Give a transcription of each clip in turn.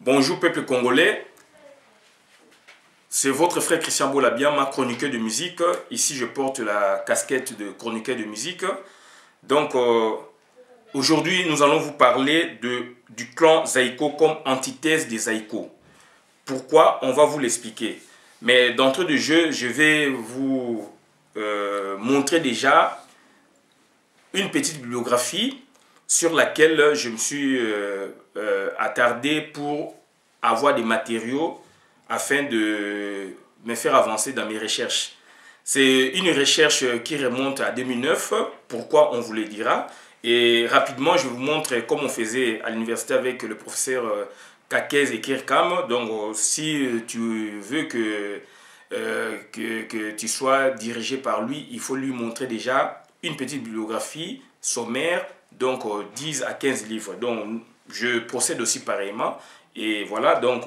Bonjour peuple congolais, c'est votre frère Christian Bolabiama, chroniqueur de musique. Ici je porte la casquette de chroniqueur de musique. Donc aujourd'hui nous allons vous parler du clan Zaïko comme antithèse des Zaïko. Pourquoi? On va vous l'expliquer. Mais d'entrée de jeu, je vais vous montrer déjà une petite bibliographie sur laquelle je me suis attardé pour avoir des matériaux afin de me faire avancer dans mes recherches. C'est une recherche qui remonte à 2009, pourquoi on vous le dira. Et rapidement, je vous montre comme on faisait à l'université avec le professeur Kakez et Kirkam. Donc, si tu veux que tu sois dirigé par lui, il faut lui montrer déjà une petite bibliographie sommaire, donc 10 à 15 livres. Donc, je procède aussi pareillement. Et voilà, donc,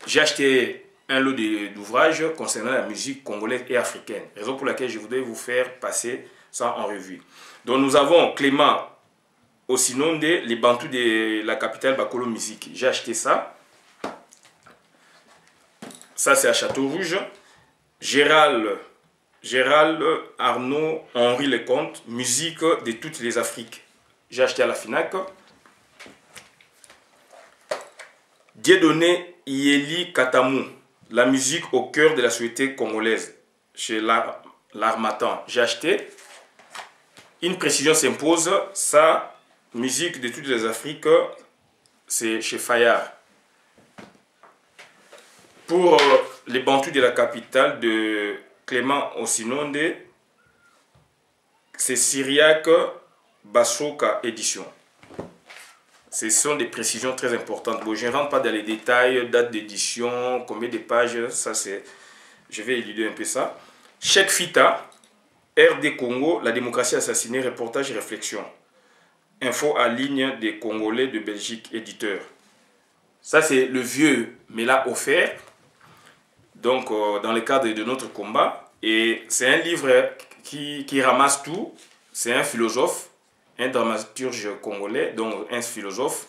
j'ai acheté un lot d'ouvrages concernant la musique congolaise et africaine. Raison pour laquelle je voudrais vous faire passer ça en revue. Donc, nous avons Clément Osinonde, les Bantous de la capitale Bakolo Musique. J'ai acheté ça. Ça, c'est à Château-Rouge. Gérald Arnaud Henri Lecomte, musique de toutes les Afriques. J'ai acheté à la FINAC. Dieudonné Yeli Katamou, la musique au cœur de la société congolaise, chez l'Harmattan. J'ai acheté. Une précision s'impose, ça, musique de toutes les Afriques, c'est chez Fayard. Pour les Bantous de la capitale de Clément Osinonde, c'est Syriac Basoka édition. Ce sont des précisions très importantes. Bon, je ne rentre pas dans les détails, date d'édition, combien de pages, ça c'est... Je vais éluder un peu ça. Cheikh Fita, RD Congo, la démocratie assassinée, reportage et réflexion. Info à ligne des Congolais de Belgique, éditeur. Ça c'est le vieux, mais là offert. Donc, dans le cadre de notre combat. Et c'est un livre qui ramasse tout. C'est un philosophe, un dramaturge congolais, donc un philosophe.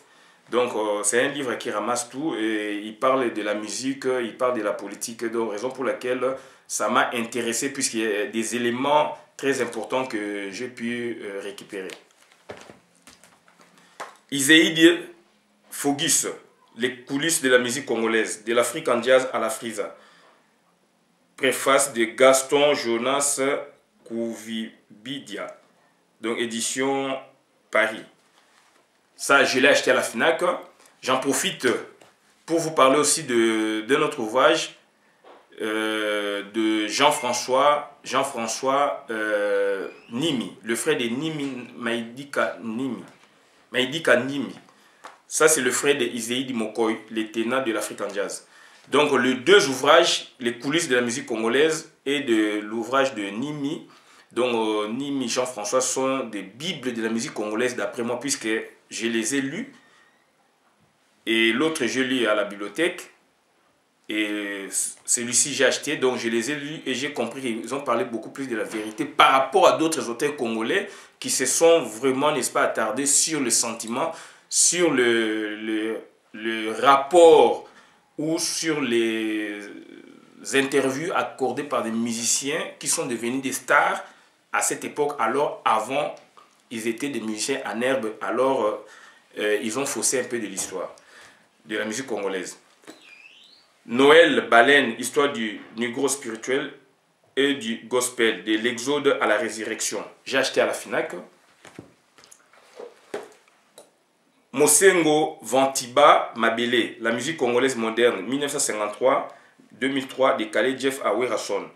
Donc, c'est un livre qui ramasse tout. Et il parle de la musique, il parle de la politique. Donc, raison pour laquelle ça m'a intéressé, puisqu'il y a des éléments très importants que j'ai pu récupérer. Iséide Fogus, les coulisses de la musique congolaise, de l'Afrique en jazz à la frisa. Préface de Gaston Jonas Kouvibidia, donc édition Paris. Ça, je l'ai acheté à la FINAC. J'en profite pour vous parler aussi d'un autre ouvrage de Jean-François Nimi, le frère de Nimi, Maïdika Nimi. Ça, c'est le frère de Iséidi Mokoy, les ténors de l'Afrique en jazz. Donc, les deux ouvrages, les coulisses de la musique congolaise et de l'ouvrage de Nimi, donc Nimi Jean-François, sont des bibles de la musique congolaise d'après moi, puisque je les ai lus. Et l'autre, je lis à la bibliothèque. Et celui-ci, j'ai acheté, donc je les ai lus et j'ai compris qu'ils ont parlé beaucoup plus de la vérité par rapport à d'autres auteurs congolais qui se sont vraiment, n'est-ce pas, attardés sur le sentiment, sur le rapport ou sur les interviews accordées par des musiciens qui sont devenus des stars à cette époque. Alors avant, ils étaient des musiciens en herbe. Alors ils ont faussé un peu de l'histoire de la musique congolaise. Noël Baleine, histoire du Negro spirituel et du gospel, de l'exode à la résurrection. J'ai acheté à la FINAC. Mosengo Vantiba Mabele, la musique congolaise moderne, 1953-2003, décalé Jeff Awerason.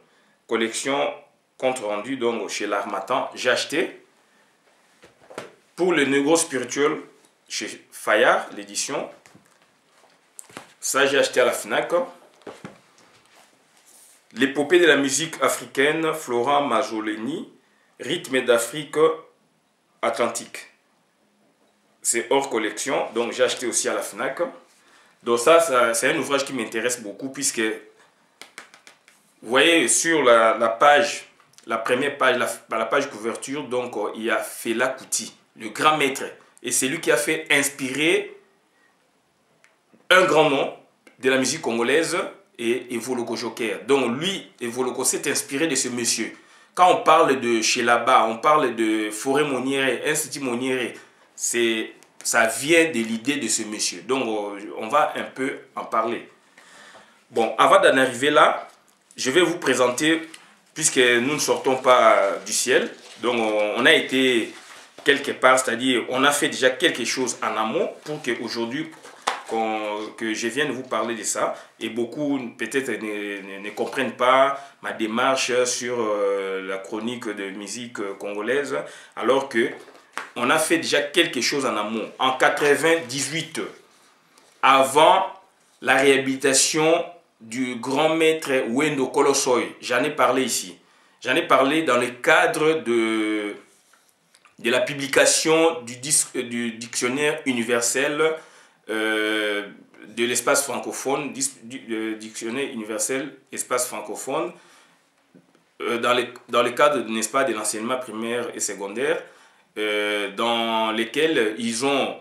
Collection compte rendu donc chez l'Harmattan. J'ai acheté. Pour le Negro spirituel, chez Fayard, l'édition. Ça, j'ai acheté à la FINAC. L'épopée de la musique africaine, Florent Majoleni, rythme d'Afrique atlantique. C'est hors collection, donc j'ai acheté aussi à la FNAC. Donc ça c'est un ouvrage qui m'intéresse beaucoup, puisque vous voyez sur la page, la première page, la page couverture, donc il y a Fela Kuti, le grand maître. Et c'est lui qui a fait inspirer un grand nom de la musique congolaise et Evoloko Joker. Donc lui, Evoloko s'est inspiré de ce monsieur. Quand on parle de Chelaba, on parle de Forêt Moniere, Institut Moniere, ça vient de l'idée de ce monsieur. Donc on va un peu en parler. Bon, avant d'en arriver là, je vais vous présenter, puisque nous ne sortons pas du ciel, donc on a été quelque part, c'est-à-dire on a fait déjà quelque chose en amont pour qu'aujourd'hui, que je vienne vous parler de ça. Et beaucoup peut-être ne comprennent pas ma démarche sur la chronique de musique congolaise, alors que on a fait déjà quelque chose en amont. En 98, avant la réhabilitation du grand maître Wendo Kolosoy, j'en ai parlé ici. J'en ai parlé dans le cadre de la publication du dictionnaire universel de l'espace francophone, dictionnaire universel espace francophone, dans le cadre, n'est-ce pas, de l'enseignement primaire et secondaire, dans lesquels ils ont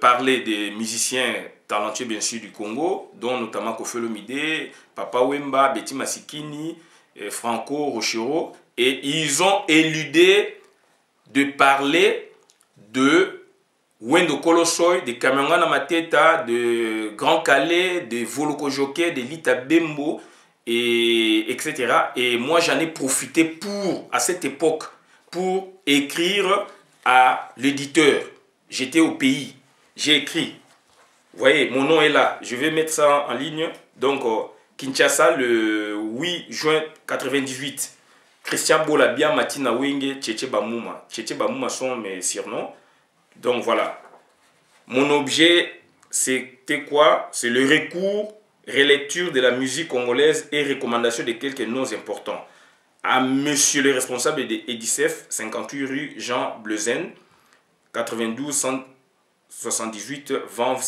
parlé des musiciens talentueux bien sûr du Congo, dont notamment Koffi Olomide, Papa Wemba, Betty Masikini, Franco Rochero, et ils ont éludé de parler de Wendo Kolosoy, de Kamengana Mateta, de Grand Calais, de Voloko Joker, de Lita Bembo, etc. Et moi j'en ai profité à cette époque, pour écrire à l'éditeur. J'étais au pays, j'ai écrit. Vous voyez, mon nom est là. Je vais mettre ça en ligne. Donc, Kinshasa, le 8 juin 98. Christian Bolabia, Matina Wenge, Tchétché Bamouma. Tchétché Bamouma sont mes surnoms. Donc, voilà. Mon objet, c'était quoi? C'est le recours, relecture de la musique congolaise et recommandation de quelques noms importants. À monsieur le responsable de Edicef, 58 rue Jean Bleuzen, 92 178 Vanves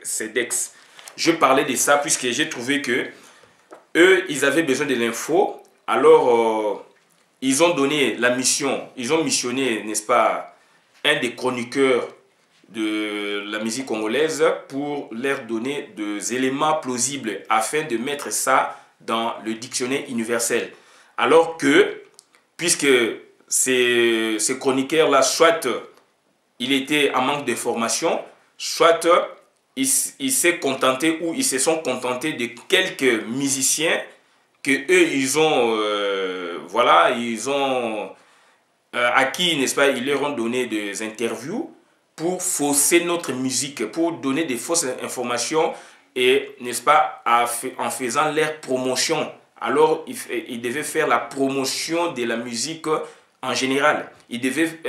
Cedex. Je parlais de ça puisque j'ai trouvé que eux, ils avaient besoin de l'info. Alors, ils ont donné la mission, ils ont missionné, n'est-ce pas, un des chroniqueurs de la musique congolaise pour leur donner des éléments plausibles afin de mettre ça dans le dictionnaire universel. Alors que, puisque ces chroniqueurs-là, soit il était en manque de formation, soit il s'est contenté ou ils se sont contentés de quelques musiciens que eux ils ont voilà, ils ont à qui, n'est-ce pas, ils leur ont donné des interviews pour fausser notre musique, pour donner des fausses informations et, n'est-ce pas, en faisant leur promotion. Alors ils devaient faire la promotion de la musique en général. Ils devaient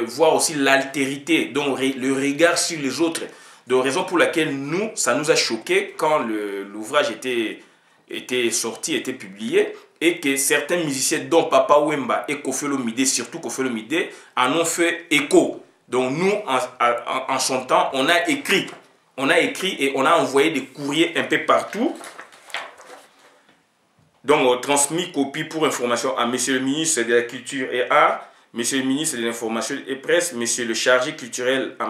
voir aussi l'altérité, donc le regard sur les autres. De raison pour laquelle nous, ça nous a choqué quand l'ouvrage était sorti, était publié, et que certains musiciens, dont Papa Wemba et Koffi Olomide, surtout Koffi Olomide, en ont fait écho. Donc nous, en son temps, on a écrit et on a envoyé des courriers un peu partout. Donc, transmis copie pour information à Monsieur le ministre de la Culture et Arts, Monsieur le ministre de l'Information et Presse, Monsieur le chargé culturel à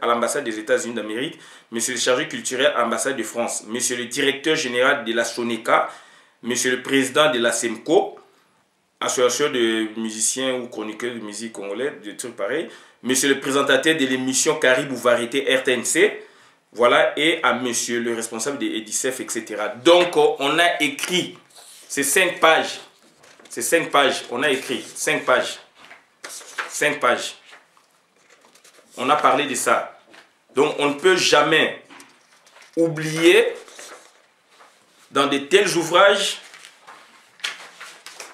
l'ambassade des États-Unis d'Amérique, Monsieur le chargé culturel à l'ambassade de France, Monsieur le directeur général de la SONECA, Monsieur le président de la SEMCO, association de musiciens ou chroniqueurs de musique congolaise, des trucs pareils, Monsieur le présentateur de l'émission Caribou Variété RTNC, voilà, et à Monsieur le responsable de Edicef, etc. Donc, on a écrit ces 5 pages. Ces 5 pages, on a écrit 5 pages. 5 pages. On a parlé de ça. Donc, on ne peut jamais oublier dans de tels ouvrages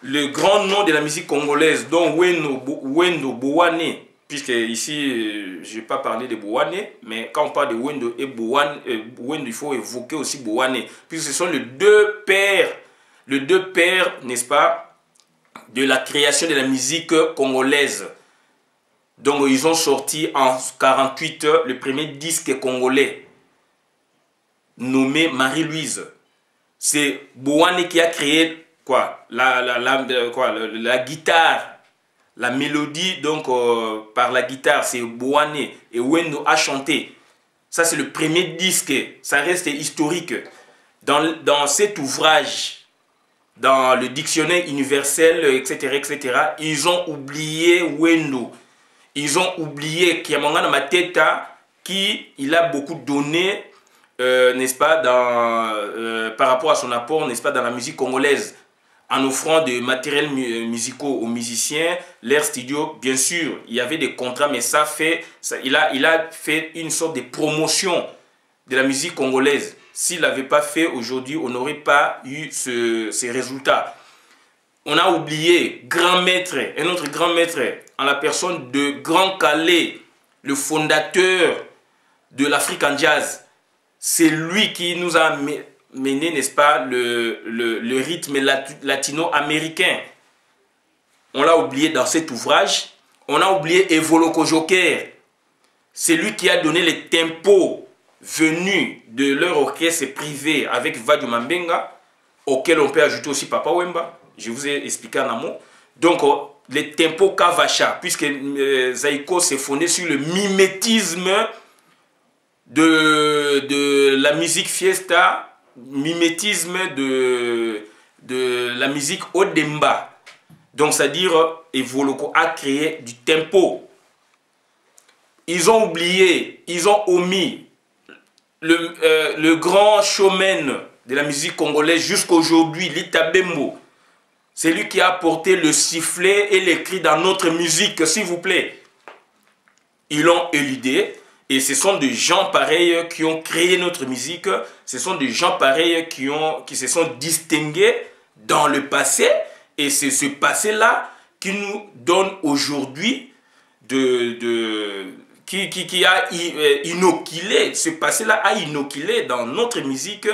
le grand nom de la musique congolaise, dont Wendo Bowane, puisque ici, je n'ai pas parlé de Bowane, mais quand on parle de Wendo et Bowane, il faut évoquer aussi Bowane, puisque ce sont les deux pères, n'est-ce pas, de la création de la musique congolaise. Donc, ils ont sorti en 1948 le premier disque congolais, nommé Marie-Louise. C'est Bowane qui a créé quoi, la guitare, la mélodie, donc par la guitare, c'est Bowane, et Wendo a chanté. Ça, c'est le premier disque. Ça reste historique. Dans cet ouvrage, dans le dictionnaire universel, etc., ils ont oublié Wendo. Ils ont oublié Kiamangana Mateta, qui il a beaucoup donné, n'est-ce pas, par rapport à son apport, n'est-ce pas, dans la musique congolaise, en offrant des matériels musicaux aux musiciens, l'air studio, bien sûr, il y avait des contrats, mais il a fait une sorte de promotion de la musique congolaise. S'il n'avait pas fait aujourd'hui, on n'aurait pas eu ces résultats. On a oublié grand maître, un autre grand maître, en la personne de Grand Calais, le fondateur de l'African Jazz. C'est lui qui nous a mené, n'est-ce pas, le rythme latino-américain. On l'a oublié dans cet ouvrage. On a oublié Evoloko Joker. C'est lui qui a donné les tempos venus de leur orchestre privé avec Vadu Mambenga, auquel on peut ajouter aussi Papa Wemba. Je vous ai expliqué en amont. Donc, les tempos Kavacha, puisque Zaïko s'est fondé sur le mimétisme de la musique fiesta, mimétisme de la musique Odemba. Donc, c'est-à-dire, Evoloko a créé du tempo. Ils ont oublié, ils ont omis le grand showman de la musique congolaise jusqu'à aujourd'hui, Lita Bembo. C'est lui qui a apporté le sifflet et les cris dans notre musique, s'il vous plaît. Ils l'ont éludé. Et ce sont des gens pareils qui ont créé notre musique. Ce sont des gens pareils qui se sont distingués dans le passé. Et c'est ce passé-là qui nous donne aujourd'hui qui a inoculé, ce passé-là a inoculé dans notre musique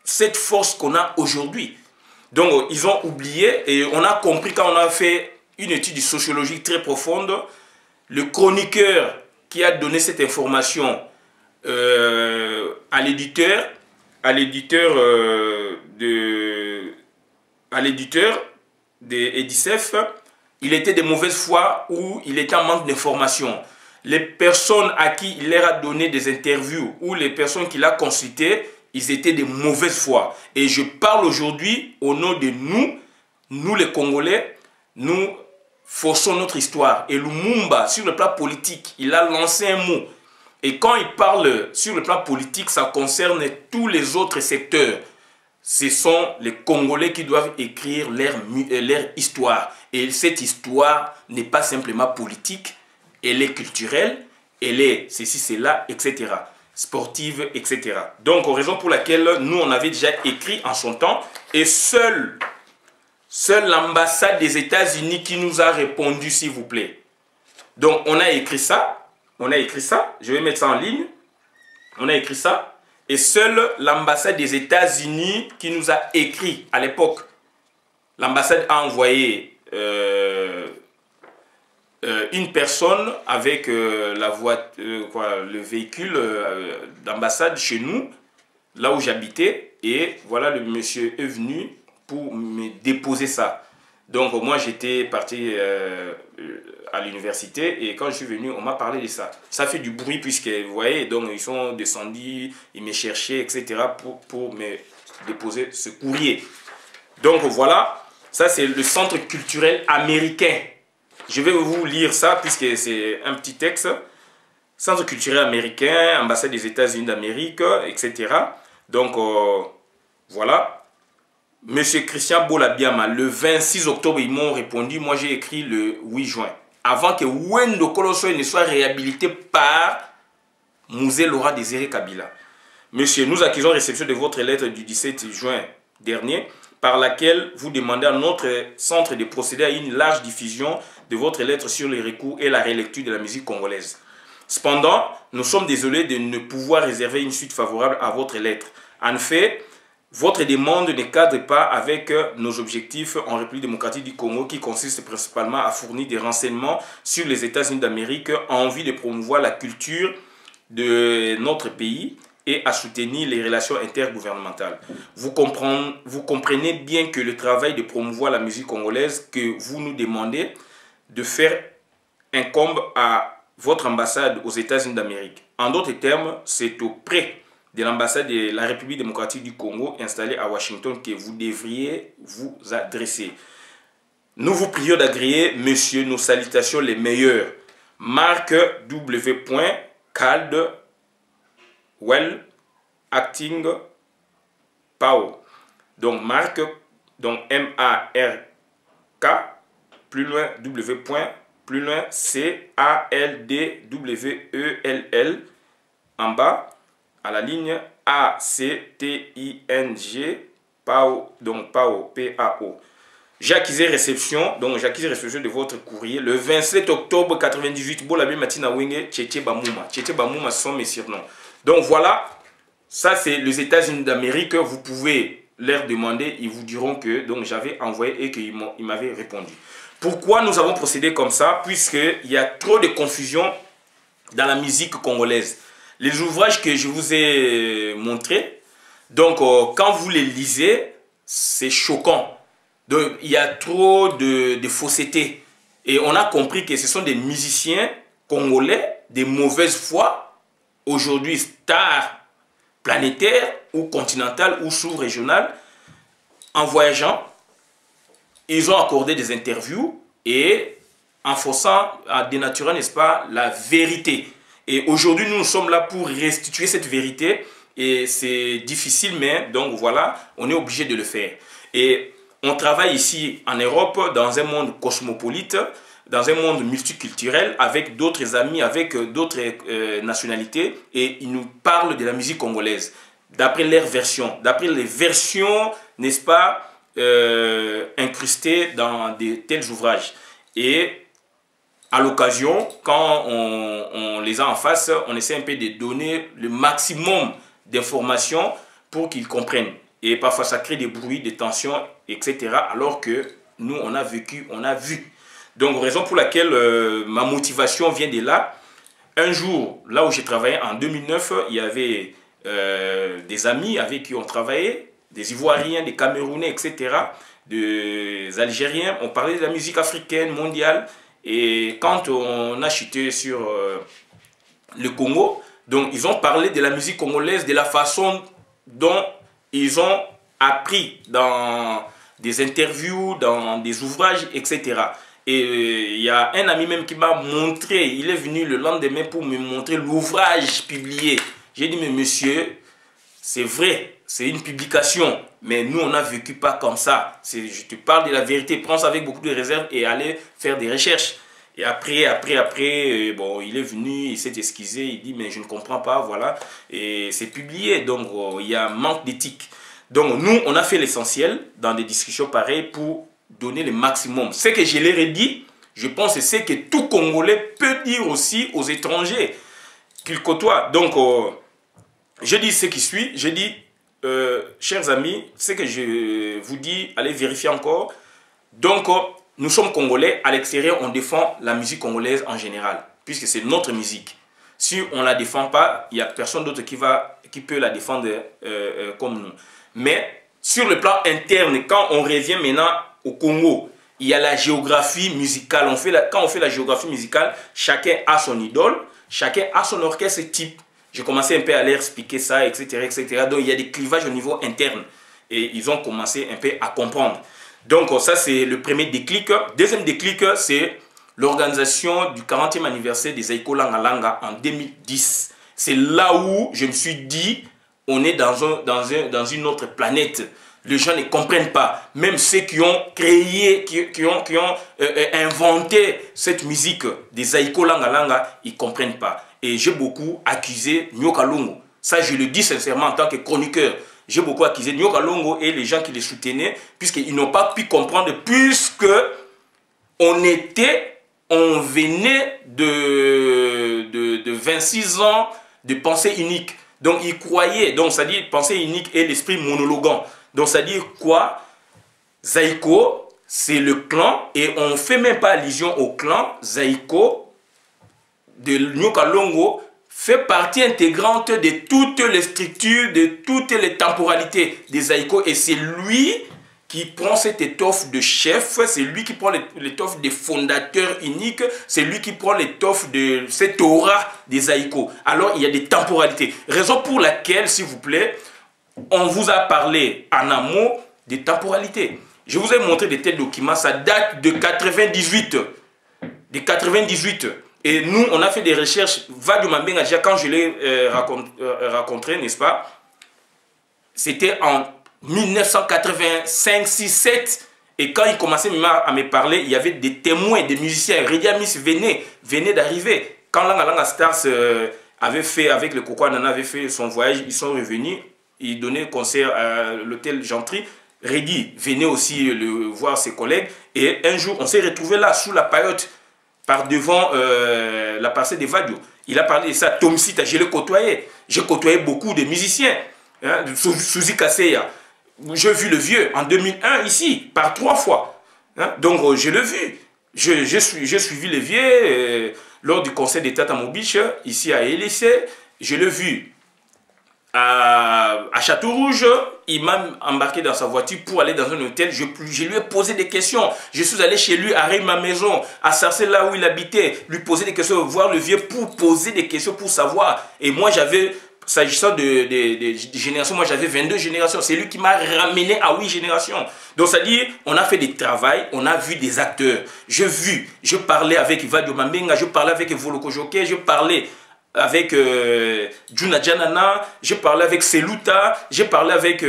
cette force qu'on a aujourd'hui. Donc, ils ont oublié et on a compris quand on a fait une étude sociologique très profonde, le chroniqueur qui a donné cette information à l'éditeur d'Edicef, il était de mauvaise foi ou il était en manque d'information. Les personnes à qui il leur a donné des interviews ou les personnes qu'il a consultées, ils étaient de mauvaise foi. Et je parle aujourd'hui au nom de nous les Congolais, nous forçons notre histoire. Et Lumumba, sur le plan politique, il a lancé un mot. Et quand il parle sur le plan politique, ça concerne tous les autres secteurs. Ce sont les Congolais qui doivent écrire leur histoire. Et cette histoire n'est pas simplement politique, elle est culturelle, elle est ceci, cela, etc. Sportive, etc. Donc, raison pour laquelle nous, on avait déjà écrit en son temps, et seule l'ambassade des États-Unis qui nous a répondu, s'il vous plaît. Donc, on a écrit ça, je vais mettre ça en ligne, on a écrit ça, et seule l'ambassade des États-Unis qui nous a écrit à l'époque. L'ambassade a envoyé une personne avec le véhicule d'ambassade chez nous, là où j'habitais, et voilà, le monsieur est venu pour me déposer ça. Donc moi j'étais parti à l'université et quand je suis venu on m'a parlé de ça. Ça fait du bruit puisque vous voyez, donc ils sont descendus, ils me cherchaient, etc. pour me déposer ce courrier. Donc voilà, ça c'est le centre culturel américain. Je vais vous lire ça puisque c'est un petit texte. Centre culturel américain, ambassade des États-Unis d'Amérique, etc. Donc voilà. Monsieur Christian Bolabiama, le 26 octobre, ils m'ont répondu. Moi, j'ai écrit le 8 juin. Avant que Wendo Kolosoy ne soit réhabilité par Mouzé Laura Désiré Kabila. Monsieur, nous accusons réception de votre lettre du 17 juin dernier, par laquelle vous demandez à notre centre de procéder à une large diffusion de votre lettre sur les recours et la rélecture de la musique congolaise. Cependant, nous sommes désolés de ne pouvoir réserver une suite favorable à votre lettre. En fait, votre demande ne cadre pas avec nos objectifs en République démocratique du Congo qui consiste principalement à fournir des renseignements sur les États-Unis d'Amérique en vue de promouvoir la culture de notre pays et à soutenir les relations intergouvernementales. Vous comprenez bien que le travail de promouvoir la musique congolaise que vous nous demandez de faire incombe à votre ambassade aux États-Unis d'Amérique. En d'autres termes, c'est auprès de l'ambassade de la République démocratique du Congo installée à Washington que vous devriez vous adresser. Nous vous prions d'agréer, monsieur, nos salutations les meilleures. Marc W. Caldwell Acting Pao. Donc Marc, donc M-A-R-K, plus loin W. Plus loin C-A-L-D-W-E-L-L, en bas, à la ligne A-C-T-I-N-G, Pao, donc Pao, P-A-O. J'acquisais réception, donc j'acquisais réception de votre courrier le 27 octobre 98. Bolabé Matina Wenge, Tchétché Bamouma. Tchétché Bamouma sont mes surnoms. Donc voilà, ça c'est les États-Unis d'Amérique. Vous pouvez leur demander, ils vous diront que donc j'avais envoyé et qu'ils m'avaient répondu. Pourquoi nous avons procédé comme ça? Puisqu'il y a trop de confusion dans la musique congolaise. Les ouvrages que je vous ai montrés, donc quand vous les lisez, c'est choquant. Donc il y a trop de fausseté. Et on a compris que ce sont des musiciens congolais de mauvaise foi, aujourd'hui stars planétaires ou continentales ou sous-régionales, en voyageant. Ils ont accordé des interviews et en forçant à dénaturer, n'est-ce pas, la vérité. Et aujourd'hui, nous sommes là pour restituer cette vérité. Et c'est difficile, mais donc voilà, on est obligé de le faire. Et on travaille ici en Europe, dans un monde cosmopolite, dans un monde multiculturel, avec d'autres amis, avec d'autres nationalités. Et ils nous parlent de la musique congolaise, d'après leurs versions, d'après les versions, n'est-ce pas, incrustés dans de tels ouvrages. Et à l'occasion, quand on les a en face, on essaie un peu de donner le maximum d'informations pour qu'ils comprennent. Et parfois ça crée des bruits, des tensions, etc. Alors que nous, on a vécu, on a vu. Donc raison pour laquelle ma motivation vient de là. Un jour, là où j'ai travaillé en 2009, il y avait des amis avec qui on travaillait, des Ivoiriens, des Camerounais, etc., des Algériens. On parlait de la musique africaine, mondiale. Et quand on a chuté sur le Congo, donc ils ont parlé de la musique congolaise, de la façon dont ils ont appris dans des interviews, dans des ouvrages, etc. Et il y a un ami même qui m'a montré, il est venu le lendemain pour me montrer l'ouvrage publié. J'ai dit, mais monsieur, c'est vrai, c'est une publication, mais nous, on n'a vécu pas comme ça. Je te parle de la vérité, prends ça avec beaucoup de réserve et allez faire des recherches. Et après, bon, il est venu, il s'est excusé, il dit, mais je ne comprends pas, voilà. Et c'est publié, donc il y a un manque d'éthique. Donc nous, on a fait l'essentiel dans des discussions pareilles pour donner le maximum. Ce que je leur ai dit, je pense que c'est que tout Congolais peut dire aussi aux étrangers qu'ils côtoient. Donc, je dis ce qui suit, je dis, chers amis, ce que je vous dis, allez vérifier encore. Donc, nous sommes Congolais, à l'extérieur, on défend la musique congolaise en général, puisque c'est notre musique. Si on ne la défend pas, il n'y a personne d'autre qui peut la défendre comme nous. Mais sur le plan interne, quand on revient maintenant au Congo, il y a la géographie musicale. Quand on fait la géographie musicale, chacun a son idole, chacun a son orchestre type. J'ai commencé un peu à leur expliquer ça, etc., etc. Donc il y a des clivages au niveau interne. Et ils ont commencé un peu à comprendre. Donc ça c'est le premier déclic. Deuxième déclic, c'est l'organisation du 40e anniversaire des Zaïko Langa Langa en 2010. C'est là où je me suis dit, on est dans une autre planète. Les gens ne comprennent pas. Même ceux qui ont créé, qui ont inventé cette musique des Zaïko Langa Langa, ils ne comprennent pas. Et j'ai beaucoup accusé Nyoka Longo. Ça, je le dis sincèrement en tant que chroniqueur. J'ai beaucoup accusé Nyoka Longo et les gens qui les soutenaient, puisqu'ils n'ont pas pu comprendre, puisque on venait de 26 ans de pensée unique. Donc, ils croyaient, donc ça dit pensée unique et l'esprit monologuant. Donc, ça dit quoi? Zaïko, c'est le clan, et on ne fait même pas allusion au clan. Zaïko de Nyoka Longo fait partie intégrante de toutes les structures, de toutes les temporalités des Zaïko, et c'est lui qui prend cette étoffe de chef, c'est lui qui prend l'étoffe des fondateurs uniques, c'est lui qui prend l'étoffe de cette aura des haïkus. Alors, il y a des temporalités. Raison pour laquelle, s'il vous plaît, on vous a parlé en amont des temporalités. Je vous ai montré des tels documents, ça date de 98. De 98. Et nous, on a fait des recherches. Vadio Mambenga, quand je l'ai rencontré, n'est-ce pas? C'était en 1985, 6, 7. Et quand il commençait à me parler, il y avait des témoins, des musiciens. Redi Amis venait d'arriver. Quand Langa Langa Stars avait fait, avec le Coco Anana, avait fait son voyage, ils sont revenus. Ils donnaient concert à l'hôtel Gentry. Redi venait aussi voir ses collègues. Et un jour, on s'est retrouvé là, sous la paillote, par devant la parcelle de Vadio. Il a parlé de ça. Tom Sita, je l'ai côtoyé. J'ai côtoyé beaucoup de musiciens. Hein, Suzy Kasseya. J'ai vu le vieux en 2001 ici, par 3 fois. Hein, donc, je l'ai vu. J'ai suivi le vieux lors du concert de Tata Mobiche, ici à Élysée. Je l'ai vu à Château-Rouge. Il m'a embarqué dans sa voiture pour aller dans un hôtel. Je lui ai posé des questions. Je suis allé chez lui, à ma maison, à Sarcelles, là où il habitait, lui poser des questions, voir le vieux pour poser des questions, pour savoir. Et moi, j'avais... S'agissant de générations, moi j'avais 22 générations. C'est lui qui m'a ramené à 8 générations. Donc c'est-à-dire, on a fait des travails, on a vu des acteurs. Je parlais avec Vadio Mambenga, je parlais avec Voloko Joké, je parlais avec Juna Janana, je parlais avec Seluta, je parlais avec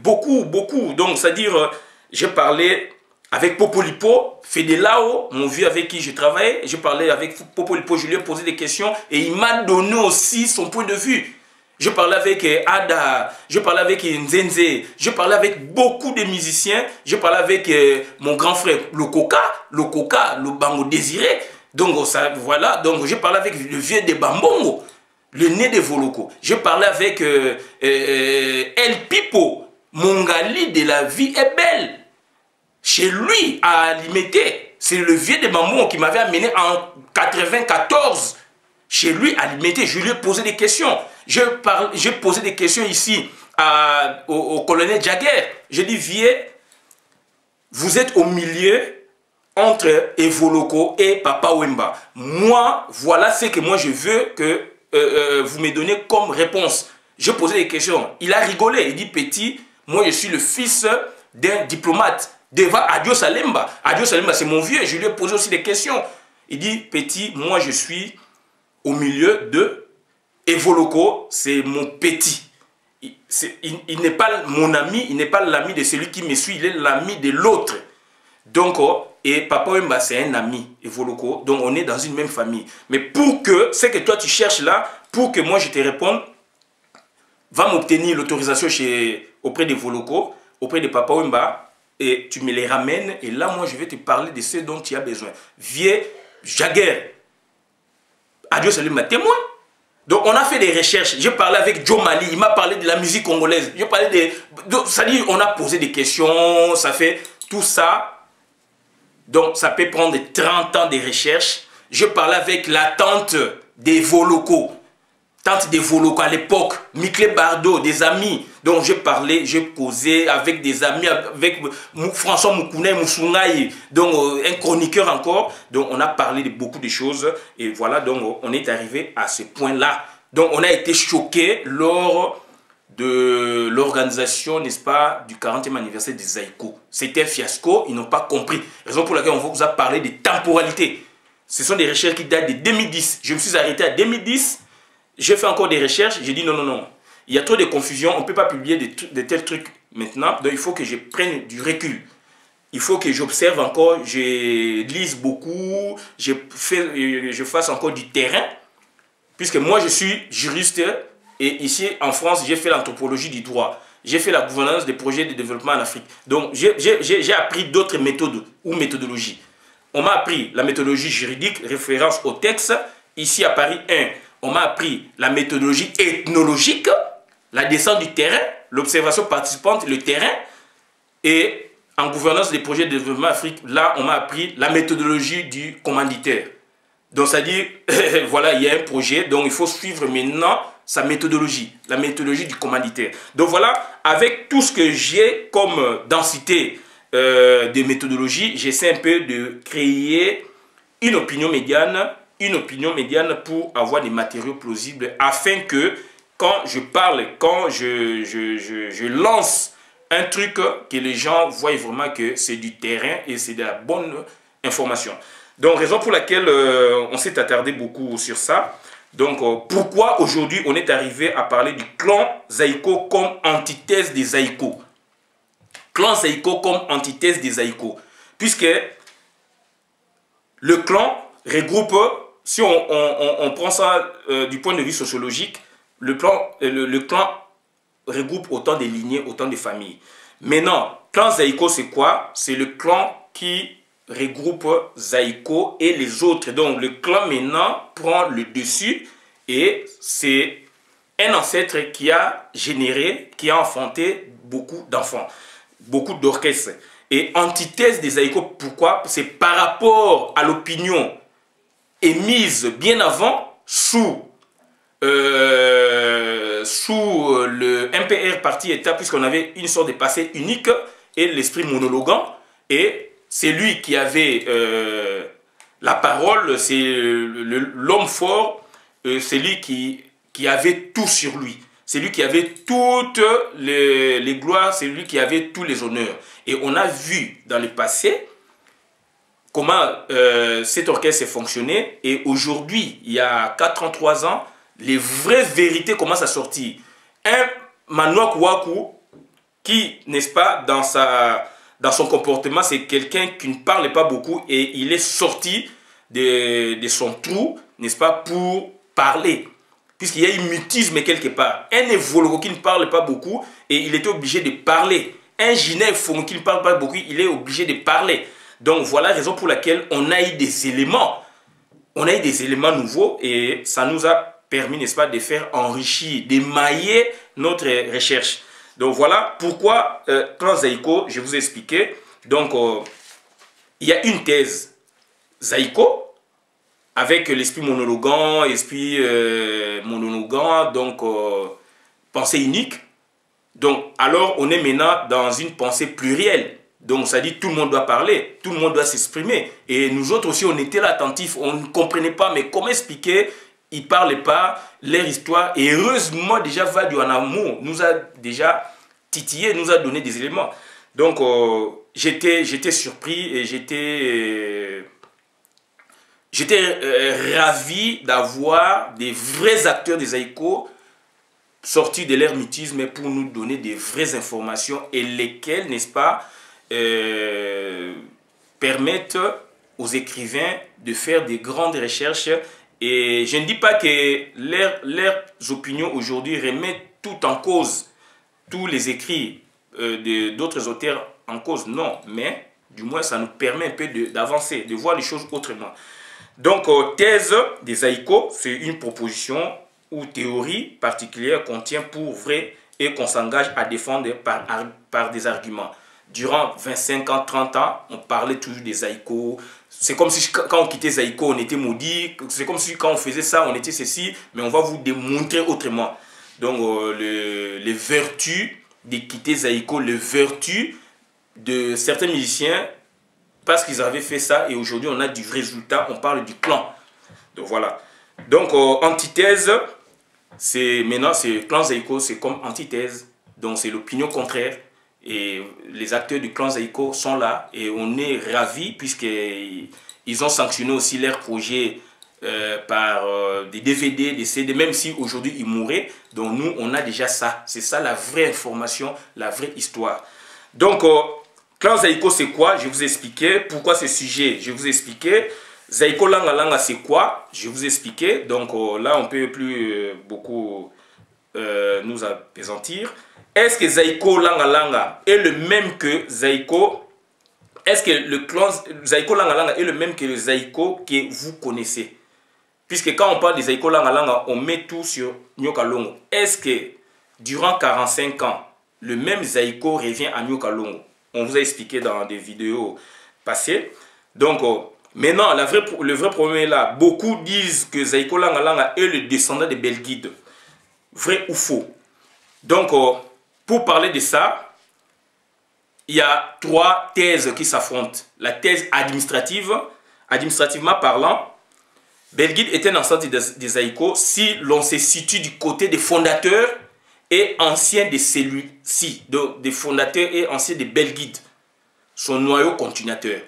beaucoup. Donc c'est-à-dire, je parlais avec Popolipo, Fedelao, mon vieux avec qui je travaillais, je parlais avec Popolipo, je lui ai posé des questions et il m'a donné aussi son point de vue. Je parlais avec Ada, je parlais avec Nzenze, je parlais avec beaucoup de musiciens, je parlais avec mon grand frère, le Coca, le Bango Désiré. Donc ça, voilà, donc je parlais avec le vieux de Bambongo, le nez de Voloko. Je parlais avec El Pipo, Mongali de la vie est belle. Chez lui, à Limité, c'est le vieux de Bambongo qui m'avait amené en 94. Chez lui, à Limité, je lui ai posé des questions. J'ai posé des questions ici au colonel Jagger. J'ai dit, vieux, vous êtes au milieu entre Evoloko et Papa Wemba. Moi, voilà ce que moi je veux que vous me donnez comme réponse. J'ai posé des questions. Il a rigolé. Il dit, petit, moi je suis le fils d'un diplomate. Devant Adio Salemba. Adio Salemba, c'est mon vieux. Je lui ai posé aussi des questions. Il dit, petit, moi je suis au milieu de Evoloko, c'est mon petit. Il n'est pas mon ami, il n'est pas l'ami de celui qui me suit, il est l'ami de l'autre. Donc, et Papa Wemba, c'est un ami, Evoloko. Donc, on est dans une même famille. Mais pour que, ce que toi tu cherches là, pour que moi je te réponde, va m'obtenir l'autorisation auprès d'Evoloko, auprès de Papa Wemba, et tu me les ramènes, et là, moi, je vais te parler de ce dont tu as besoin. Viens, Jagger, Adio Salim, témoin. Donc, on a fait des recherches. J'ai parlé avec Joe Mali, il m'a parlé de la musique congolaise. J'ai parlé de... C'est-à-dire, on a posé des questions, ça fait tout ça. Donc, ça peut prendre 30 ans de recherche. Je parlais avec la tante des Voloko. Tante des Voloko à l'époque, Mikle Bardo, des amis. Donc j'ai parlé, j'ai causé avec des amis, avec François Moukouné, Moussoungaï, donc un chroniqueur encore. Donc on a parlé de beaucoup de choses. Et voilà, donc on est arrivé à ce point-là. Donc on a été choqués lors de l'organisation, n'est-ce pas, du 40e anniversaire des haïkus. C'était un fiasco, ils n'ont pas compris. Raison pour laquelle on vous a parlé de temporalité. Ce sont des recherches qui datent de 2010. Je me suis arrêté à 2010. J'ai fait encore des recherches, j'ai dit non. Il y a trop de confusion, on ne peut pas publier de tels trucs maintenant. Donc il faut que je prenne du recul. Il faut que j'observe encore, je lise beaucoup, je fasse encore du terrain. Puisque moi je suis juriste et ici en France j'ai fait l'anthropologie du droit. J'ai fait la gouvernance des projets de développement en Afrique. Donc j'ai appris d'autres méthodes ou méthodologies. On m'a appris la méthodologie juridique, référence au texte. Ici à Paris 1. On m'a appris la méthodologie ethnologique, la descente du terrain, l'observation participante, le terrain. Et en gouvernance des projets de développement Afrique, là, on m'a appris la méthodologie du commanditaire. Donc, c'est-à-dire, voilà, il y a un projet, donc il faut suivre maintenant sa méthodologie, la méthodologie du commanditaire. Donc voilà, avec tout ce que j'ai comme densité de méthodologie, j'essaie un peu de créer une opinion médiane pour avoir des matériaux plausibles afin que quand je parle, quand je lance un truc, que les gens voient vraiment que c'est du terrain et c'est de la bonne information. Donc, raison pour laquelle on s'est attardé beaucoup sur ça. Donc, pourquoi aujourd'hui on est arrivé à parler du clan Zaïko comme antithèse des Zaïko? Clan Zaïko comme antithèse des Zaïko. Puisque le clan regroupe, si on prend ça du point de vue sociologique, le clan regroupe autant de lignées, autant de familles. Maintenant, clan Zaïko, c'est quoi? C'est le clan qui regroupe Zaïko et les autres. Donc, le clan maintenant prend le dessus et c'est un ancêtre qui a généré, qui a enfanté beaucoup d'enfants, beaucoup d'orchestres. Et antithèse des Zaïko, pourquoi? C'est par rapport à l'opinion émise bien avant sous le MPR parti État, puisqu'on avait une sorte de passé unique et l'esprit monologuant. Et c'est lui qui avait la parole, c'est l'homme fort, c'est lui qui avait tout sur lui. C'est lui qui avait toutes les gloires, c'est lui qui avait tous les honneurs. Et on a vu dans le passé comment cet orchestre a fonctionné. Et aujourd'hui, il y a 4 ans, 3 ans, les vraies vérités commencent à sortir. Un Manoa Kouakou qui, n'est-ce pas, dans son comportement, c'est quelqu'un qui ne parle pas beaucoup et il est sorti de son trou, n'est-ce pas, pour parler. Puisqu'il y a un mutisme quelque part. Un Evoloro qui ne parle pas beaucoup et il était obligé de parler. Un Ginef qui ne parle pas beaucoup, il est obligé de parler. Donc voilà la raison pour laquelle on a eu des éléments. On a eu des éléments nouveaux et ça nous a permis, n'est-ce pas, de faire enrichir, d'émailler notre recherche. Donc voilà pourquoi clan Zaïko, je vous ai expliqué. Donc il y a une thèse Zaïko avec l'esprit monologuant, donc pensée unique. Donc alors on est maintenant dans une pensée plurielle. Donc ça dit tout le monde doit parler, tout le monde doit s'exprimer. Et nous autres aussi on était là attentifs, on ne comprenait pas, mais comment expliquer? Ils ne parlaient pas, leur histoire. Et heureusement déjà Vadio en amour nous a déjà titillé, nous a donné des éléments. Donc j'étais surpris et j'étais ravi d'avoir des vrais acteurs des Zaïko sortis de l'ermitisme pour nous donner des vraies informations et lesquelles, n'est-ce pas, permettent aux écrivains de faire des grandes recherches. Et je ne dis pas que leurs opinions aujourd'hui remettent tout en cause, tous les écrits d'autres auteurs en cause, non, mais du moins ça nous permet un peu d'avancer, de voir les choses autrement. Donc, thèse des Zaïko, c'est une proposition ou théorie particulière qu'on tient pour vrai et qu'on s'engage à défendre par des arguments. Durant 25 ans, 30 ans, on parlait toujours des Zaïko. C'est comme si quand on quittait Zaïko, on était maudit. C'est comme si quand on faisait ça, on était ceci. Mais on va vous démontrer autrement. Donc, les vertus de quitter Zaïko, les vertus de certains musiciens, parce qu'ils avaient fait ça. Et aujourd'hui, on a du résultat. On parle du clan. Donc, voilà. Donc, antithèse, maintenant, c'est clan Zaïko, c'est comme antithèse. Donc, c'est l'opinion contraire. Et les acteurs du clan Zaïko sont là et on est ravis puisqu'ils ont sanctionné aussi leur projet par des DVD, des CD, même si aujourd'hui ils mourraient. Donc nous, on a déjà ça. C'est ça la vraie information, la vraie histoire. Donc, clan Zaïko, c'est quoi? Je vous ai expliqué. Pourquoi ce sujet? Je vous ai expliqué. Zaïko Langa Langa, c'est quoi? Je vous ai expliqué. Donc là, on ne peut plus beaucoup nous apaisantir. Est-ce que Zaïko Langa Langa est le même que Zaïko? Est-ce que le clan Zaïko Langa Langa est le même que le Zaïko que vous connaissez? Puisque quand on parle de Zaïko Langa Langa, on met tout sur Nyoka Longo. Est-ce que durant 45 ans, le même Zaïko revient à Nyoka Longo? On vous a expliqué dans des vidéos passées. Donc, maintenant, le vrai problème est là. Beaucoup disent que Zaïko Langa Langa est le descendant de Belguide. Vrai ou faux? Donc, pour parler de ça, il y a 3 thèses qui s'affrontent. La thèse administrative, administrativement parlant, Belguide est un ancêtre des Zaïko si l'on se situe du côté des fondateurs et anciens de celui-ci, des fondateurs et anciens de Belguide, son noyau continuateur.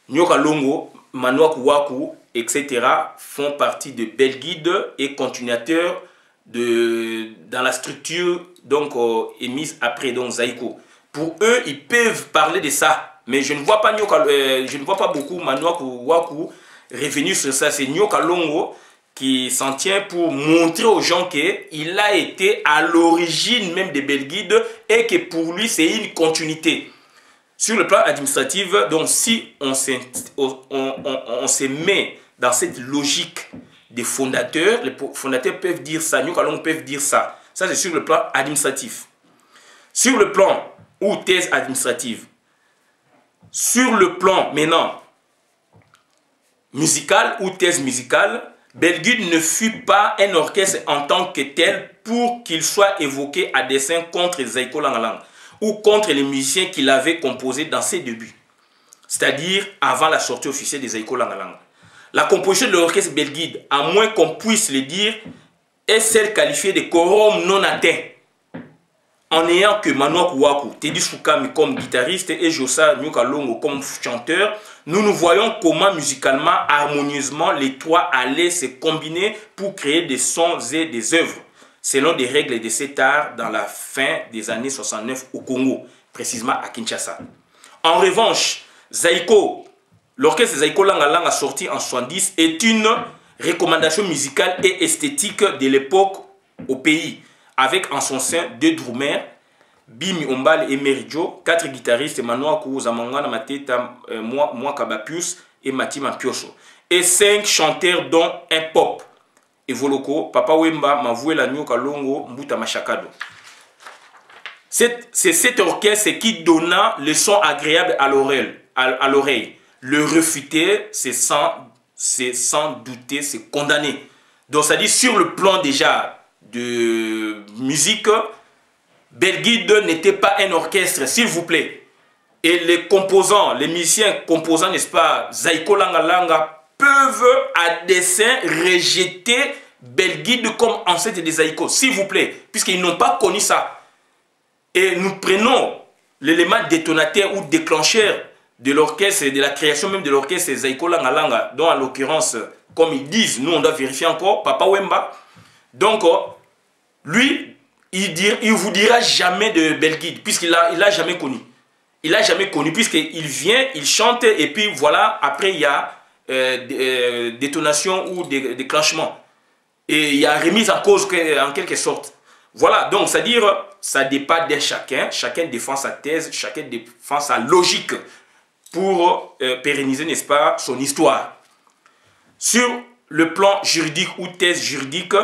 Nyoka Longo, Manouakou Waku, etc. font partie de Belguide et continuateurs dans la structure donc émise après donc Zaïko. Pour eux, ils peuvent parler de ça, mais je ne vois pas je ne vois pas beaucoup Manouakou Waku revenir sur ça. C'est Nyoka Longo qui s'en tient pour montrer aux gens qu'il a été à l'origine même des Belguides et que pour lui c'est une continuité. Sur le plan administratif, donc si on se met dans cette logique des fondateurs, les fondateurs peuvent dire ça, Nyoka Longo peuvent dire ça. Ça c'est sur le plan administratif. Sur le plan ou thèse administrative, sur le plan maintenant musical ou thèse musicale, Belguide ne fut pas un orchestre en tant que tel pour qu'il soit évoqué à dessein contre Zaïko Langalanga ou contre les musiciens qu'il avait composés dans ses débuts, c'est-à-dire avant la sortie officielle des Zaïko Langalanga. La composition de l'orchestre Belguide, à moins qu'on puisse le dire, est celle qualifiée de quorum non atteint, en ayant que Manouakou Waku, Teddy Soukami comme guitariste et Josa Nyoka Longo comme chanteur. Nous voyons comment musicalement, harmonieusement, les trois allaient se combiner pour créer des sons et des œuvres, selon des règles de cet art dans la fin des années 69 au Congo, précisément à Kinshasa. En revanche, Zaïko, l'orchestre Zaïko Langalanga sorti en 70 est une recommandation musicale et esthétique de l'époque au pays, avec en son sein 2 drummers, Bimi Ombal et Meridjo, 4 guitaristes, Manouakou Zamangana Mateta, Moi Kabapius et Matima Pioso, et 5 chanteurs dont un pop, Evoloko, Papa Wemba, Mavouela Nyoka Longo, Mbuta Machakado. C'est cet orchestre qui donna le son agréable à l'oreille. Le refuter, c'est sans douter, c'est condamner. Donc ça dit sur le plan déjà de musique, Belguide n'était pas un orchestre, s'il vous plaît. Et les composants, les musiciens composants, n'est-ce pas, Zaïko Langalanga, peuvent à dessein rejeter Belguide comme ancêtre des Zaïko, s'il vous plaît, puisqu'ils n'ont pas connu ça. Et nous prenons l'élément détonateur ou déclencheur de l'orchestre, de la création même de l'orchestre Zaïko Langalanga, dont en l'occurrence, comme ils disent, nous on doit vérifier encore, Papa Wemba. Donc, lui, il vous dira jamais de Belguide, puisqu'il l'a jamais connu. Il l'a jamais connu, puisqu'il vient, il chante, et puis voilà, après il y a détonation ou déclenchement. Et il y a remise en cause en quelque sorte. Voilà, donc c'est-à-dire, ça dépend de chacun. Chacun défend sa thèse, chacun défend sa logique pour pérenniser, n'est-ce pas, son histoire. Sur le plan juridique ou thèse juridique,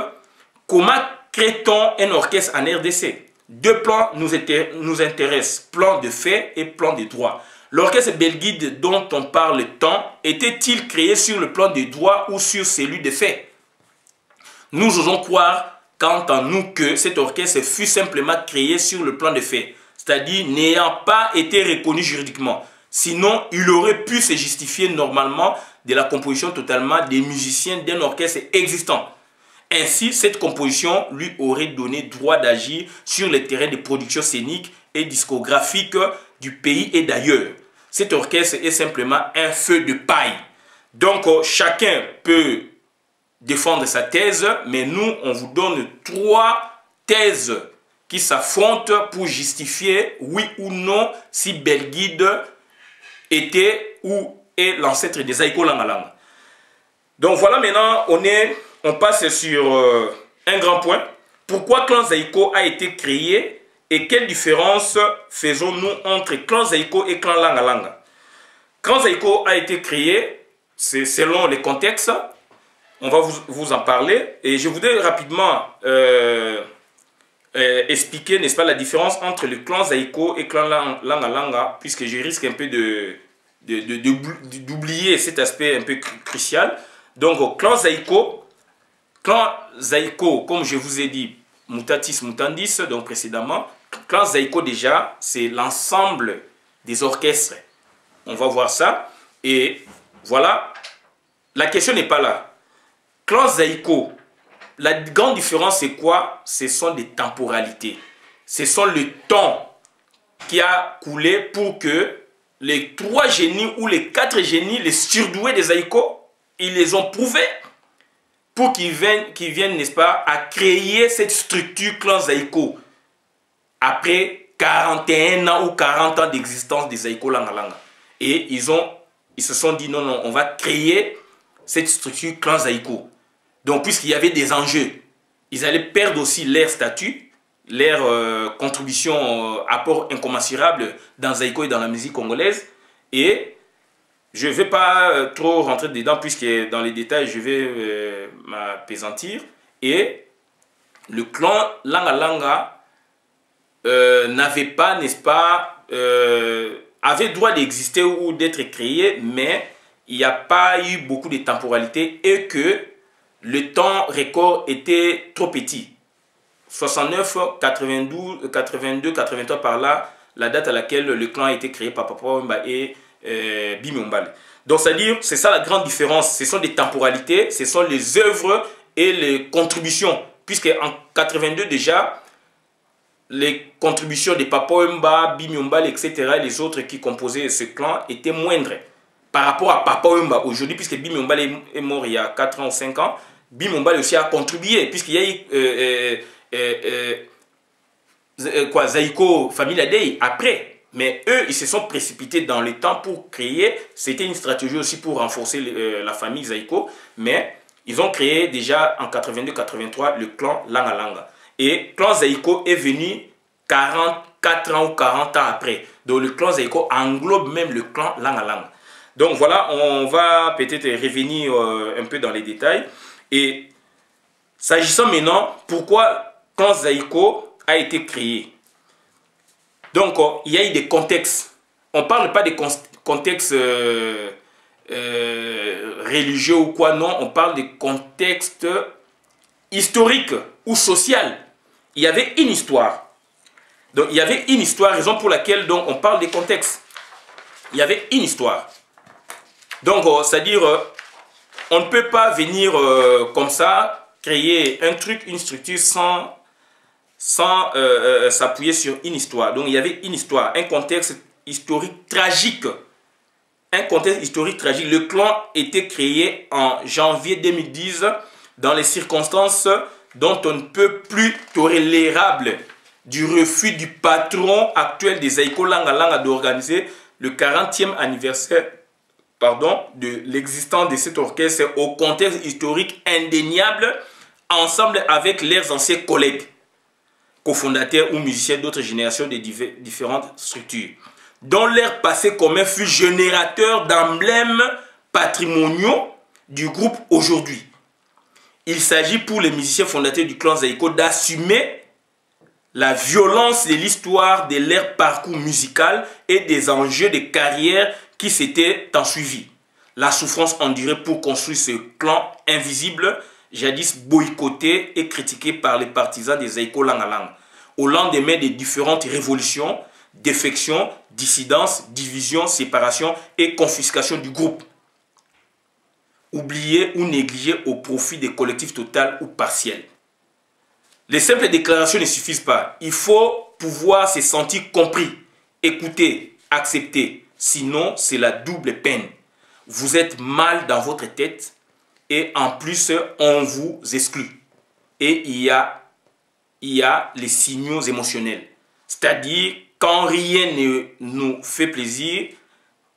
comment crée-t-on un orchestre en RDC? 2 plans nous intéressent, plan de fait et plan de droit. L'orchestre Belguide dont on parle tant était-il créé sur le plan des droits ou sur celui des faits? Nous osons croire, quant à nous, que cet orchestre fut simplement créé sur le plan des faits, c'est-à-dire n'ayant pas été reconnu juridiquement. Sinon, il aurait pu se justifier normalement de la composition totalement des musiciens d'un orchestre existant. Ainsi, cette composition lui aurait donné droit d'agir sur le terrain de production scénique et discographique du pays et d'ailleurs. Cet orchestre est simplement un feu de paille. Donc, chacun peut défendre sa thèse, mais nous, on vous donne 3 thèses qui s'affrontent pour justifier, oui ou non, si Belguide était ou est l'ancêtre des Zaïko Langalanga. Donc voilà, maintenant, on passe sur un grand point. Pourquoi Clan Zaïko a été créé et quelle différence faisons-nous entre Clan Zaïko et Clan Langalanga? Clan Zaïko a été créé, c'est selon les contextes, on va vous en parler. Et je voudrais rapidement expliquer, n'est-ce pas, la différence entre le Clan Zaïko et Clan Langalanga, puisque je risque un peu d'oublier cet aspect un peu crucial. Donc, Clan Zaïko, comme je vous ai dit, Mutatis Mutandis, donc précédemment. Clan Zaïko déjà, c'est l'ensemble des orchestres. On va voir ça. Et voilà, la question n'est pas là. Clan Zaïko, la grande différence c'est quoi? Ce sont des temporalités. Ce sont le temps qui a coulé pour que les 3 génies ou les 4 génies, les surdoués des Zaïko, ils les ont prouvés pour qu'ils viennent, n'est-ce pas, à créer cette structure Clan Zaïko après 41 ans ou 40 ans d'existence des Zaïko Langa Langa. Et ils se sont dit non, non, on va créer cette structure Clan Zaïko. Donc, puisqu'il y avait des enjeux, ils allaient perdre aussi leur statut, leur contribution, apport incommensurable dans Zaïko et dans la musique congolaise. Et je ne vais pas trop rentrer dedans, puisque dans les détails, je vais m'apaisantir. Et le clan Langa Langa n'avait pas, n'est-ce pas, avait droit d'exister ou d'être créé, mais il n'y a pas eu beaucoup de temporalité et que le temps record était trop petit. 69, 92, 82, 83 par là, la date à laquelle le clan a été créé par Papa Wemba et Bimi Ombale. Donc c'est-à-dire, c'est ça la grande différence. Ce sont des temporalités, ce sont les œuvres et les contributions. Puisque en 82 déjà, les contributions de Papa Wemba, Bimi Ombale, etc., et les autres qui composaient ce clan étaient moindres par rapport à Papa Wemba aujourd'hui, puisque Bimi Ombale est mort il y a 4 ans ou 5 ans. Bimi Ombale aussi a contribué, puisqu'il y a eu Zaïko Family Day après. Mais eux, ils se sont précipités dans le temps pour créer. C'était une stratégie aussi pour renforcer la famille Zaïko. Mais ils ont créé déjà en 82-83 le clan Langa Langa. Et clan Zaïko est venu 44 ans ou 40 ans après. Donc le clan Zaïko englobe même le clan Langa Langa. Donc voilà, on va peut-être revenir un peu dans les détails. Et s'agissant maintenant, pourquoi clan Zaïko a été créé? Donc il y a eu des contextes. On ne parle pas des contextes religieux ou quoi, non. On parle des contextes historiques ou sociaux. Il y avait une histoire. Donc il y avait une histoire, raison pour laquelle donc, on parle des contextes. Il y avait une histoire. Donc c'est-à-dire, on ne peut pas venir comme ça, créer un truc, une structure sans s'appuyer sur une histoire. Donc il y avait une histoire, un contexte historique tragique. Un contexte historique tragique. Le clan était créé en janvier 2010 dans les circonstances dont on ne peut plus tolérable du refus du patron actuel des Zaïko Langa Langa d'organiser le 40e anniversaire de l'existence de cet orchestre au contexte historique indéniable ensemble avec leurs anciens collègues, cofondateurs ou musiciens d'autres générations de différentes structures, dont leur passé commun fut générateur d'emblèmes patrimoniaux du groupe aujourd'hui. Il s'agit pour les musiciens fondateurs du clan Zaïko d'assumer la violence de l'histoire de leur parcours musical et des enjeux de carrière qui s'étaient ensuivis. La souffrance endurée pour construire ce clan invisible, jadis boycotté et critiqué par les partisans des Zaïko Langa Langa, au lendemain des différentes révolutions, défections, dissidences, divisions, séparations et confiscations du groupe, oublié ou négligé au profit des collectifs total ou partiels. Les simples déclarations ne suffisent pas. Il faut pouvoir se sentir compris, écouter, accepter. Sinon, c'est la double peine. Vous êtes mal dans votre tête et en plus, on vous exclut. Et il y a les signaux émotionnels. C'est-à-dire, quand rien ne nous fait plaisir,